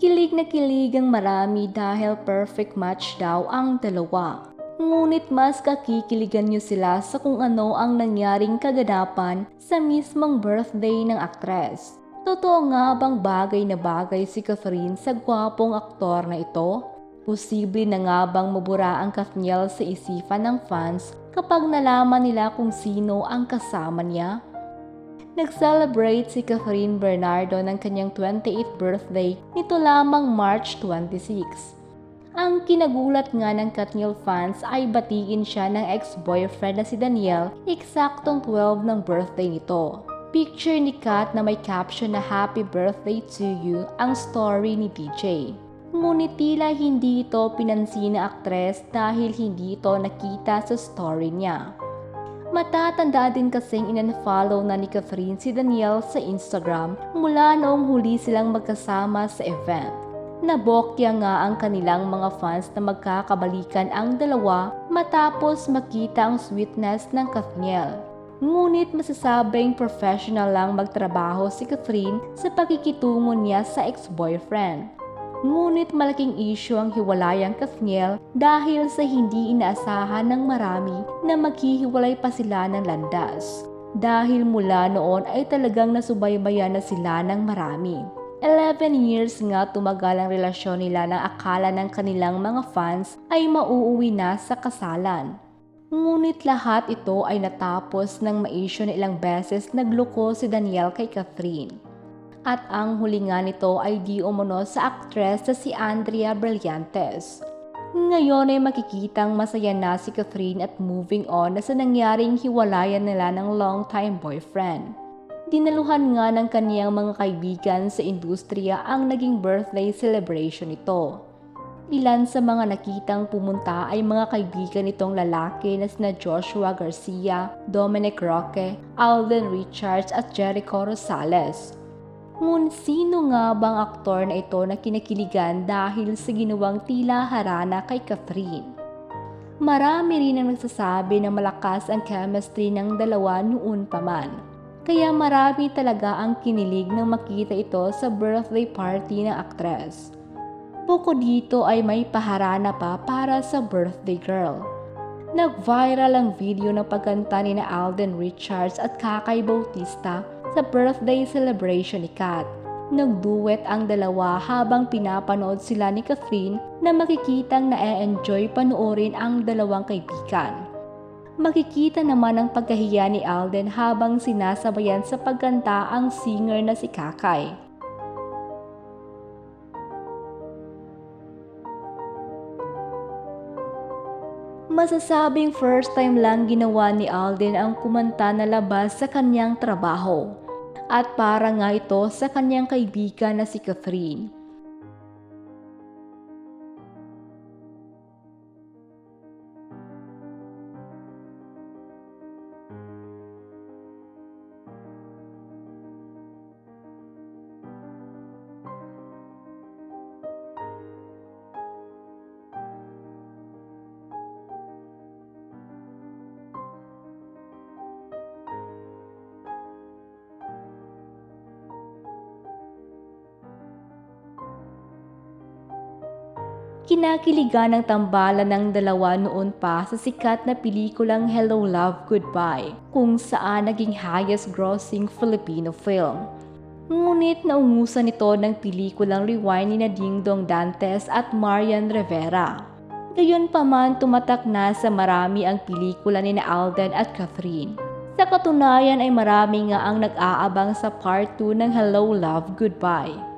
Kilig na kilig ang marami dahil perfect match daw ang dalawa. Ngunit mas kakikiligan niyo sila sa kung ano ang nangyaring kaganapan sa mismong birthday ng aktres. Totoo nga bang bagay na bagay si Catherine sa gwapong aktor na ito? Posible na nga bang mabura ang Kathniel sa isipan ng fans kapag nalaman nila kung sino ang kasama niya? Nag-celebrate si Catherine Bernardo ng kanyang 28th birthday nito lamang March 26. Ang kinagulat nga ng Kathniel fans ay batiin siya ng ex-boyfriend na si Daniel eksaktong 12 ng birthday nito. Picture ni Kat na may caption na Happy Birthday to You ang story ni DJ. Ngunit tila hindi ito pinansin na aktres dahil hindi ito nakita sa story niya. Matatanda din kasing in-unfollow na ni Catherine si Daniel sa Instagram mula noong huli silang magkasama sa event. Nabokya nga ang kanilang mga fans na magkakabalikan ang dalawa matapos makita ang sweetness ng Kathniel. Ngunit masasabing professional lang magtrabaho si Catherine sa pakikitungo niya sa ex-boyfriend. Ngunit malaking issue ang hiwalayang Kathniel dahil sa hindi inaasahan ng marami na maghihiwalay pa sila ng landas. Dahil mula noon ay talagang nasubaybayan na sila ng marami. 11 years nga tumagal ang relasyon nila na akala ng kanilang mga fans ay mauuwi na sa kasalan. Ngunit lahat ito ay natapos nang ma-issue na ilang beses nagloko si Daniel kay Catherine. At ang huli nga nito ay di umano sa aktres na si Andrea Brillantes. Ngayon ay makikitang masaya na si Catherine at moving on na sa nangyaring hiwalayan nila ng long-time boyfriend. Dinaluhan nga ng kaniyang mga kaibigan sa industriya ang naging birthday celebration nito. Ilan sa mga nakitang pumunta ay mga kaibigan nitong lalaki na sina Joshua Garcia, Dominic Roque, Alden Richards at Jericho Rosales. Ngunit sino nga bang aktor na ito na kinakiligan dahil sa ginawang tila harana kay Catherine? Marami rin ang nagsasabi na malakas ang chemistry ng dalawa noon pa man. Kaya marami talaga ang kinilig nang makita ito sa birthday party ng aktres. Bukod dito ay may paharana pa para sa birthday girl. Nag-viral ang video ng pagkanta ni Alden Richards at Kakay Bautista sa birthday celebration ni Kat. Nagduet ang dalawa habang pinapanood sila ni Catherine na makikitang na-enjoy panoorin ang dalawang kaibigan. Makikita naman ang pagkahiya ni Alden habang sinasabayan sa pagkanta ang singer na si Kakay. Masasabing first time lang ginawa ni Alden ang kumanta na labas sa kanyang trabaho. At para nga ito sa kanyang kaibigan na si Catherine. Kinakiligan ng tambalan ng dalawa noon pa sa sikat na pelikulang Hello Love Goodbye, kung saan naging highest grossing Filipino film. Ngunit naungusan ito ng pelikulang Rewind ni Dingdong Dantes at Marian Rivera. Gayunpaman tumatak na sa marami ang pelikula ni Alden at Catherine. Sa katunayan ay marami nga ang nag-aabang sa part 2 ng Hello Love Goodbye.